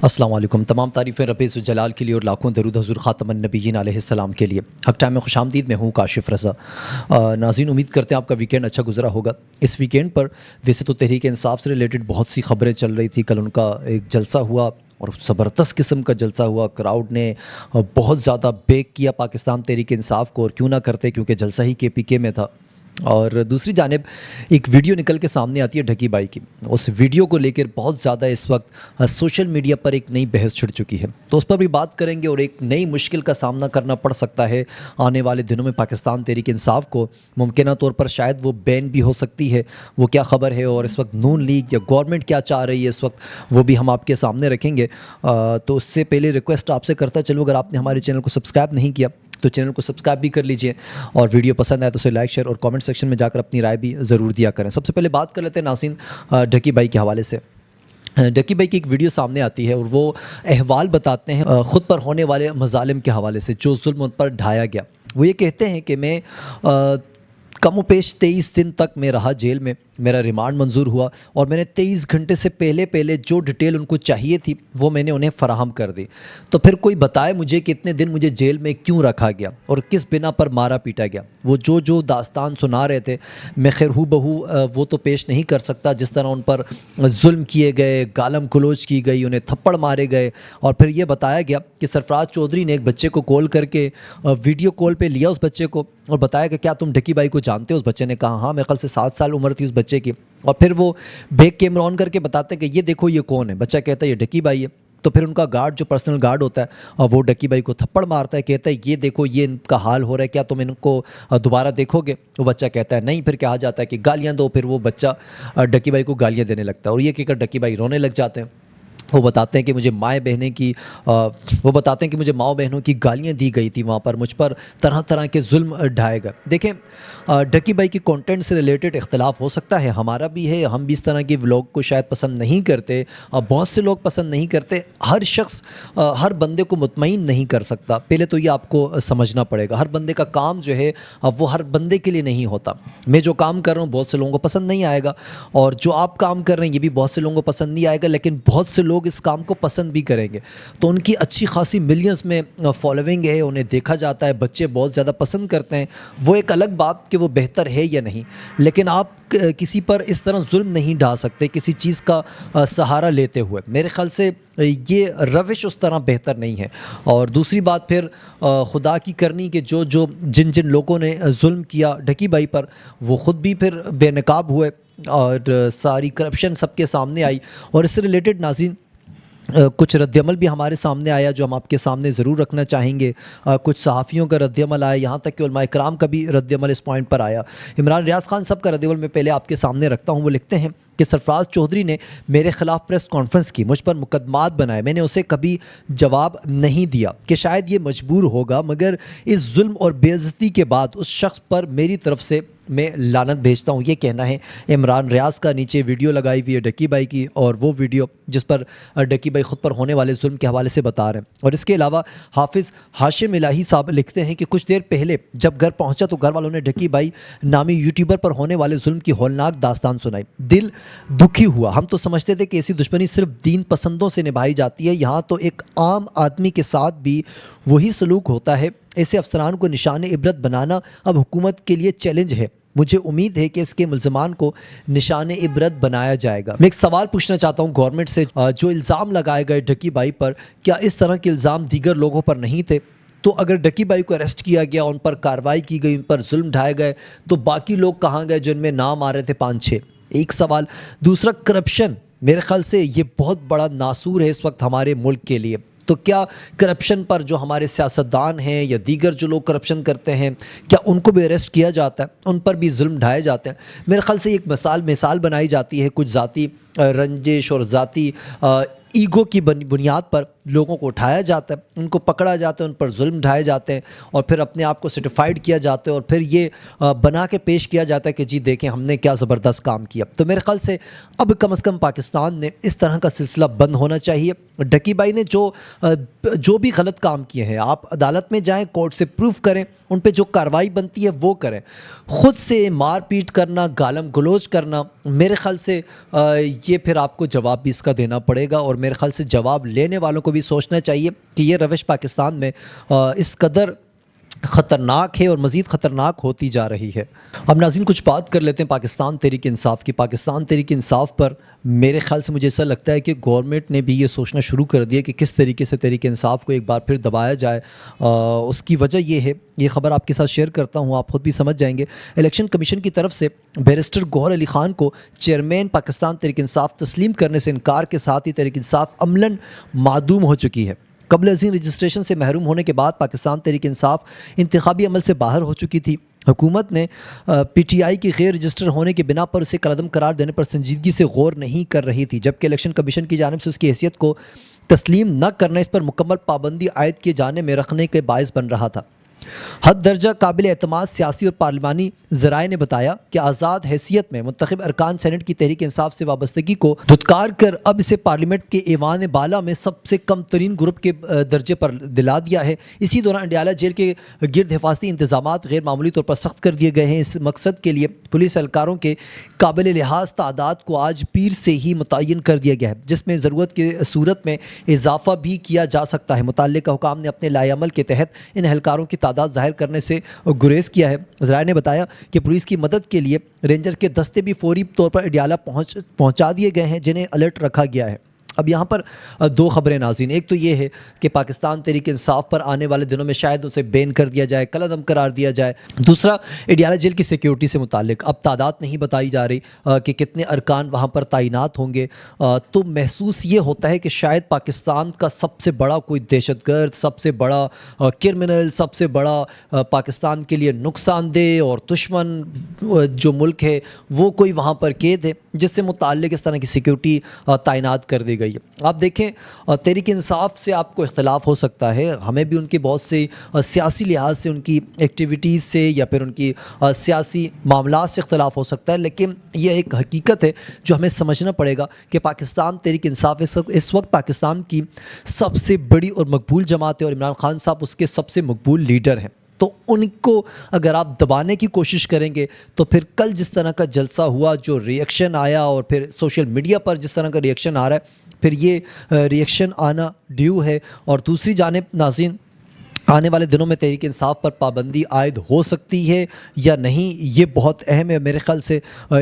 السلام علیکم۔ تمام تعریفیں رب عز جلال کے لیے اور لاکھوں درود حضور خاتم النبیین علیہ السلام کے لیے۔ حق ٹائم میں خوش آمدید، میں ہوں کاشف رضا۔ ناظرین، امید کرتے ہیں آپ کا ویکینڈ اچھا گزرا ہوگا۔ اس ویکینڈ پر ویسے تو تحریک انصاف سے ریلیٹڈ بہت سی خبریں چل رہی تھی۔ کل ان کا ایک جلسہ ہوا اور زبردست قسم کا جلسہ ہوا۔ کراؤڈ نے بہت زیادہ بیک کیا پاکستان تحریک انصاف کو، اور کیوں نہ کرتے کیونکہ جلسہ ہی KPK میں تھا۔ اور دوسری جانب ایک ویڈیو نکل کے سامنے آتی ہے ڈھکی بائی کی۔ اس ویڈیو کو لے کر بہت زیادہ اس وقت سوشل میڈیا پر ایک نئی بحث چھڑ چکی ہے، تو اس پر بھی بات کریں گے۔ اور ایک نئی مشکل کا سامنا کرنا پڑ سکتا ہے آنے والے دنوں میں پاکستان تحریک انصاف کو۔ ممکنہ طور پر شاید وہ بین بھی ہو سکتی ہے، وہ کیا خبر ہے، اور اس وقت نون لیگ یا گورنمنٹ کیا چاہ رہی ہے اس وقت، وہ بھی ہم آپ کے سامنے رکھیں گے۔ تو اس سے پہلے ریکویسٹ آپ سے کرتا چلوں، اگر آپ نے ہمارے چینل کو سبسکرائب نہیں کیا تو چینل کو سبسکرائب بھی کر لیجئے، اور ویڈیو پسند آئے تو اسے لائک، شیئر اور کامنٹ سیکشن میں جا کر اپنی رائے بھی ضرور دیا کریں۔ سب سے پہلے بات کر لیتے ہیں ناظرین ڈھکی بائی کے حوالے سے۔ ڈھکی بائی کی ایک ویڈیو سامنے آتی ہے اور وہ احوال بتاتے ہیں خود پر ہونے والے مظالم کے حوالے سے، جو ظلم ان پر ڈھایا گیا۔ وہ یہ کہتے ہیں کہ میں کم و بیش 23 دن تک میں رہا جیل میں، میرا ریمانڈ منظور ہوا، اور میں نے 23 گھنٹے سے پہلے جو ڈیٹیل ان کو چاہیے تھی وہ میں نے انہیں فراہم کر دی۔ تو پھر کوئی بتائے مجھے کہ اتنے دن مجھے جیل میں کیوں رکھا گیا اور کس بنا پر مارا پیٹا گیا۔ وہ جو داستان سنا رہے تھے، میں خیر ہو بہو وہ تو پیش نہیں کر سکتا، جس طرح ان پر ظلم کیے گئے، گالم گلوچ کی گئی، انہیں تھپڑ مارے گئے، اور پھر یہ بتایا گیا کہ سرفراز چودھری نے ایک بچے کو کال کر کے ویڈیو کال پہ لیا اس بچے کو اور بتایا کہ کیا تم ڈھکی بائی کو جانتے ہو؟ اس بچے نے کہا ہاں، میرے خیال سے 7 سال عمر تھی اس بچے کی۔ اور پھر وہ بیک کیمرہ آن کر کے بتاتے ہیں کہ یہ دیکھو یہ کون ہے۔ بچہ کہتا ہے یہ ڈھکی بائی ہے۔ تو پھر ان کا گارڈ، جو پرسنل گارڈ ہوتا ہے، وہ ڈھکی بائی کو تھپڑ مارتا ہے، کہتا ہے یہ دیکھو یہ ان کا حال ہو رہا ہے، کیا تم ان کو دوبارہ دیکھو گے؟ وہ بچہ کہتا ہے نہیں۔ پھر کہا جاتا ہے کہ گالیاں دو، پھر وہ بچہ ڈھکی بائی کو گالیاں دینے لگتا ہے، اور یہ کہہ کر ڈھکی بائی رونے لگ جاتے ہیں۔ وہ بتاتے ہیں کہ مجھے ماؤں بہنوں کی گالیاں دی گئی تھی وہاں پر، مجھ پر طرح طرح کے ظلم ڈھائے گئے۔ دیکھیں، ڈھکی بائی کی کانٹینٹ سے ریلیٹڈ اختلاف ہو سکتا ہے، ہمارا بھی ہے، ہم بھی اس طرح کی ولاگ کو شاید پسند نہیں کرتے، بہت سے لوگ پسند نہیں کرتے۔ ہر شخص ہر بندے کو مطمئن نہیں کر سکتا، پہلے تو یہ آپ کو سمجھنا پڑے گا۔ ہر بندے کا کام جو ہے وہ ہر بندے کے لیے نہیں ہوتا۔ میں جو کام کر رہا ہوں بہت سے لوگوں کو پسند نہیں آئے گا، اور جو آپ کام کر رہے ہیں یہ بھی بہت سے لوگوں کو پسند نہیں آئے گا، لیکن بہت سے لوگ اس کام کو پسند بھی کریں گے۔ تو ان کی اچھی خاصی ملینز میں فالوئنگ ہے، انہیں دیکھا جاتا ہے، بچے بہت زیادہ پسند کرتے ہیں۔ وہ ایک الگ بات کہ وہ بہتر ہے یا نہیں، لیکن آپ کسی پر اس طرح ظلم نہیں ڈھا سکتے کسی چیز کا سہارا لیتے ہوئے۔ میرے خیال سے یہ روش اس طرح بہتر نہیں ہے۔ اور دوسری بات پھر خدا کی کرنی کہ جن لوگوں نے ظلم کیا ڈھکی بائی پر، وہ خود بھی پھر بے نقاب ہوئے، اور ساری کرپشن سب کے سامنے آئی۔ اور اس سے ریلیٹڈ ناظرین کچھ رد عمل بھی ہمارے سامنے آیا جو ہم آپ کے سامنے ضرور رکھنا چاہیں گے۔ کچھ صحافیوں کا رد عمل آیا، یہاں تک کہ علماء کرام کا بھی رد عمل اس پوائنٹ پر آیا۔ عمران ریاض خان صاحب کا رد عمل میں پہلے آپ کے سامنے رکھتا ہوں۔ وہ لکھتے ہیں کہ سرفراز چودھری نے میرے خلاف پریس کانفرنس کی، مجھ پر مقدمات بنائے، میں نے اسے کبھی جواب نہیں دیا کہ شاید یہ مجبور ہوگا، مگر اس ظلم اور بے عزتی کے بعد اس شخص پر میری طرف سے میں لعنت بھیجتا ہوں۔ یہ کہنا ہے عمران ریاض کا۔ نیچے ویڈیو لگائی ہوئی ہے ڈھکی بائی کی، اور وہ ویڈیو جس پر ڈھکی بائی خود پر ہونے والے ظلم کے حوالے سے بتا رہے ہیں۔ اور اس کے علاوہ حافظ ہاشم الہی صاحب لکھتے ہیں کہ کچھ دیر پہلے جب گھر پہنچا تو گھر والوں نے ڈھکی بائی نامی یوٹیوبر پر ہونے والے ظلم کی ہولناک داستان سنائی۔ دل دکھی ہوا۔ ہم تو سمجھتے تھے کہ ایسی دشمنی صرف دین پسندوں سے نبھائی جاتی ہے، یہاں تو ایک عام آدمی کے ساتھ بھی وہی سلوک ہوتا ہے۔ ایسے افسران کو نشان عبرت بنانا اب حکومت کے لیے چیلنج ہے۔ مجھے امید ہے کہ اس کے ملزمان کو نشان عبرت بنایا جائے گا۔ میں ایک سوال پوچھنا چاہتا ہوں گورنمنٹ سے، جو الزام لگائے گئے ڈھکی بائی پر، کیا اس طرح کے الزام دیگر لوگوں پر نہیں تھے؟ تو اگر ڈھکی بائی کو اریسٹ کیا گیا، ان پر کارروائی کی گئی، ان پر ظلم ڈھائے گئے، تو باقی لوگ کہاں گئے جن میں نام آ رہے تھے 5-6؟ ایک سوال۔ دوسرا، کرپشن میرے خیال سے یہ بہت بڑا ناسور ہے اس وقت ہمارے ملک کے لیے۔ تو کیا کرپشن پر جو ہمارے سیاستدان ہیں یا دیگر جو لوگ کرپشن کرتے ہیں، کیا ان کو بھی اریسٹ کیا جاتا ہے؟ ان پر بھی ظلم ڈھائے جاتے ہیں؟ میرے خیال سے ایک مثال بنائی جاتی ہے کچھ ذاتی رنجش اور ذاتی ایگو کی بنیاد پر لوگوں کو اٹھایا جاتا ہے، ان کو پکڑا جاتا ہے، ان پر ظلم ڈھائے جاتے ہیں اور پھر اپنے آپ کو سرٹیفائڈ کیا جاتا ہے اور پھر یہ بنا کے پیش کیا جاتا ہے کہ جی دیکھیں ہم نے کیا زبردست کام کیا۔ تو میرے خیال سے اب کم از کم پاکستان نے اس طرح کا سلسلہ بند ہونا چاہیے۔ ڈکی بھائی نے جو بھی غلط کام کیے ہیں، آپ عدالت میں جائیں، کورٹ سے پروف کریں، ان پہ جو کارروائی بنتی ہے وہ کریں۔ خود سے مار پیٹ کرنا، گالم گلوچ کرنا، میرے خیال سے یہ پھر آپ کو جواب بھی اس کا دینا پڑے گا، اور میرے خیال سے جواب لینے والوں کو بھی سوچنا چاہیے کہ یہ روش پاکستان میں اس قدر خطرناک ہے اور مزید خطرناک ہوتی جا رہی ہے۔ اب ناظرین کچھ بات کر لیتے ہیں پاکستان تحریک انصاف کی۔ پاکستان تحریک انصاف پر میرے خیال سے مجھے ایسا لگتا ہے کہ گورنمنٹ نے بھی یہ سوچنا شروع کر دیا کہ کس طریقے سے تحریک انصاف کو ایک بار پھر دبایا جائے۔ اس کی وجہ یہ ہے، یہ خبر آپ کے ساتھ شیئر کرتا ہوں، آپ خود بھی سمجھ جائیں گے۔ الیکشن کمیشن کی طرف سے بیرسٹر گوہر علی خان کو چیئرمین پاکستان تحریک انصاف تسلیم کرنے سے انکار کے ساتھ ہی تحریک انصاف عملاً معدوم ہو چکی ہے۔ قبل ازیں رجسٹریشن سے محروم ہونے کے بعد پاکستان تحریک انصاف انتخابی عمل سے باہر ہو چکی تھی۔ حکومت نے پی ٹی آئی کی غیر رجسٹر ہونے کی بنا پر اسے کالعدم قرار دینے پر سنجیدگی سے غور نہیں کر رہی تھی، جبکہ الیکشن کمیشن کی جانب سے اس کی حیثیت کو تسلیم نہ کرنا اس پر مکمل پابندی عائد کیے جانے میں رکھنے کے باعث بن رہا تھا۔ حد درجہ قابل اعتماد سیاسی اور پارلیمانی ذرائع نے بتایا کہ آزاد حیثیت میں منتخب ارکان سینٹ کی تحریک انصاف سے وابستگی کو دھتکار کر اب اسے پارلیمنٹ کے ایوان بالا میں سب سے کم ترین گروپ کے درجے پر دلا دیا ہے۔ اسی دوران اڈیالہ جیل کے گرد حفاظتی انتظامات غیر معمولی طور پر سخت کر دیے گئے ہیں۔ اس مقصد کے لیے پولیس اہلکاروں کے قابل لحاظ تعداد کو آج پیر سے ہی متعین کر دیا گیا ہے، جس میں ضرورت کی صورت میں اضافہ بھی کیا جا سکتا ہے۔ متعلقہ حکام نے اپنے لائحہ عمل کے تحت ان اہلکاروں کی تعداد ظاہر کرنے سے گریز کیا ہے۔ ذرائع نے بتایا کہ پولیس کی مدد کے لیے رینجر کے دستے بھی فوری طور پر اڈیالہ پہنچا دیے گئے ہیں، جنہیں الرٹ رکھا گیا ہے۔ اب یہاں پر دو خبریں ناظرین، ایک تو یہ ہے کہ پاکستان تحریک انصاف پر آنے والے دنوں میں شاید اسے بین کر دیا جائے، کالعدم قرار دیا جائے۔ دوسرا اڈیالہ جیل کی سیکیورٹی سے متعلق اب تعداد نہیں بتائی جا رہی کہ کتنے ارکان وہاں پر تعینات ہوں گے، تو محسوس یہ ہوتا ہے کہ شاید پاکستان کا سب سے بڑا کوئی دہشت گرد، سب سے بڑا کرمنل، سب سے بڑا پاکستان کے لیے نقصان دہ اور دشمن جو ملک ہے وہ کوئی وہاں پر قید ہے، جس سے متعلق اس طرح کی سیکیورٹی تعینات کر دی گئی ہے۔ آپ دیکھیں تحریک انصاف سے آپ کو اختلاف ہو سکتا ہے، ہمیں بھی ان کے بہت سے سیاسی لحاظ سے ان کی ایکٹیویٹیز سے یا پھر ان کی سیاسی معاملات سے اختلاف ہو سکتا ہے، لیکن یہ ایک حقیقت ہے جو ہمیں سمجھنا پڑے گا کہ پاکستان تحریک انصاف اس وقت پاکستان کی سب سے بڑی اور مقبول جماعت ہے، اور عمران خان صاحب اس کے سب سے مقبول لیڈر ہیں۔ تو ان کو اگر آپ دبانے کی کوشش کریں گے تو پھر کل جس طرح کا جلسہ ہوا، جو ری ایکشن آیا، اور پھر سوشل میڈیا پر جس طرح کا ری ایکشن آ رہا ہے، پھر یہ ری ایکشن آنا ڈیو ہے۔ اور دوسری جانب ناظرین، آنے والے دنوں میں تحریک انصاف پر پابندی عائد ہو سکتی ہے یا نہیں، یہ بہت اہم ہے۔ میرے خیال سے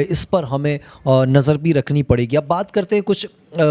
اس پر ہمیں نظر بھی رکھنی پڑے گی۔ اب بات کرتے ہیں کچھ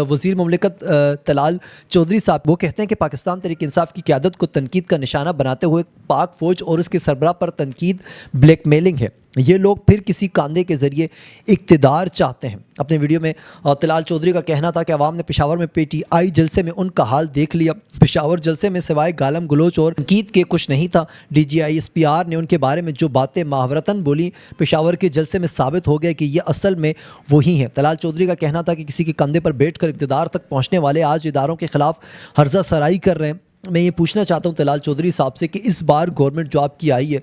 وزیر مملکت طلال چودھری صاحب، وہ کہتے ہیں کہ پاکستان تحریک انصاف کی قیادت کو تنقید کا نشانہ بناتے ہوئے پاک فوج اور اس کے سربراہ پر تنقید بلیک میلنگ ہے۔ یہ لوگ پھر کسی کاندھے کے ذریعے اقتدار چاہتے ہیں۔ اپنے ویڈیو میں طلال چودھری کا کہنا تھا کہ عوام نے پشاور میں پی ٹی آئی جلسے میں ان کا حال دیکھ لیا۔ پشاور جلسے میں سوائے گالم گلوچ اور تنقید کے کچھ نہیں تھا۔ D G I S P R نے ان کے بارے میں جو باتیں محاورتاً بولی، پشاور کے جلسے میں ثابت ہو گیا کہ یہ اصل میں وہی ہیں۔ طلال چودھری کا کہنا تھا کہ کسی کے کندھے پر بیٹھ کر اقتدار تک پہنچنے والے آج اداروں کے خلاف ہرزہ سرائی کر رہے ہیں۔ میں یہ پوچھنا چاہتا ہوں طلال چودھری صاحب سے کہ اس بار گورنمنٹ جو آپ کی آئی ہے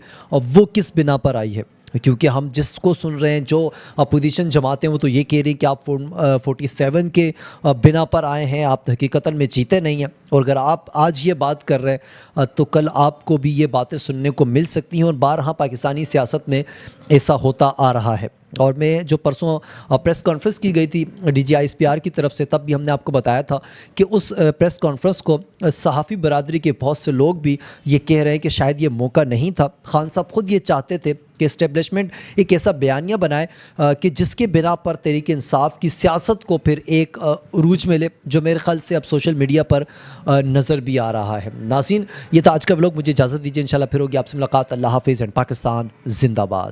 وہ کس بنا پر آئی ہے؟ کیونکہ ہم جس کو سن رہے ہیں، جو اپوزیشن جماعتیں، وہ تو یہ کہہ رہی ہیں کہ آپ 47 کے بنا پر آئے ہیں، آپ حقیقتاً میں جیتے نہیں ہیں، اور اگر آپ آج یہ بات کر رہے ہیں تو کل آپ کو بھی یہ باتیں سننے کو مل سکتی ہیں، اور بارہا پاکستانی سیاست میں ایسا ہوتا آ رہا ہے۔ اور میں جو پرسوں پریس کانفرنس کی گئی تھی D G I S P R کی طرف سے، تب بھی ہم نے آپ کو بتایا تھا کہ اس پریس کانفرنس کو صحافی برادری کے بہت سے لوگ بھی یہ کہہ رہے ہیں کہ شاید یہ موقع نہیں تھا۔ خان صاحب خود یہ چاہتے تھے کہ اسٹیبلشمنٹ ایک ایسا بیانیہ بنائے کہ جس کے بنا پر تحریک انصاف کی سیاست کو پھر ایک عروج ملے، جو میرے خیال سے اب سوشل میڈیا پر نظر بھی آ رہا ہے۔ ناظرین، یہ تھا آج کا ولاگ، مجھے اجازت دیجیے، انشاءاللہ پھر ہوگی آپ سے ملاقات۔ اللہ حافظ، اینڈ پاکستان زندہ باد۔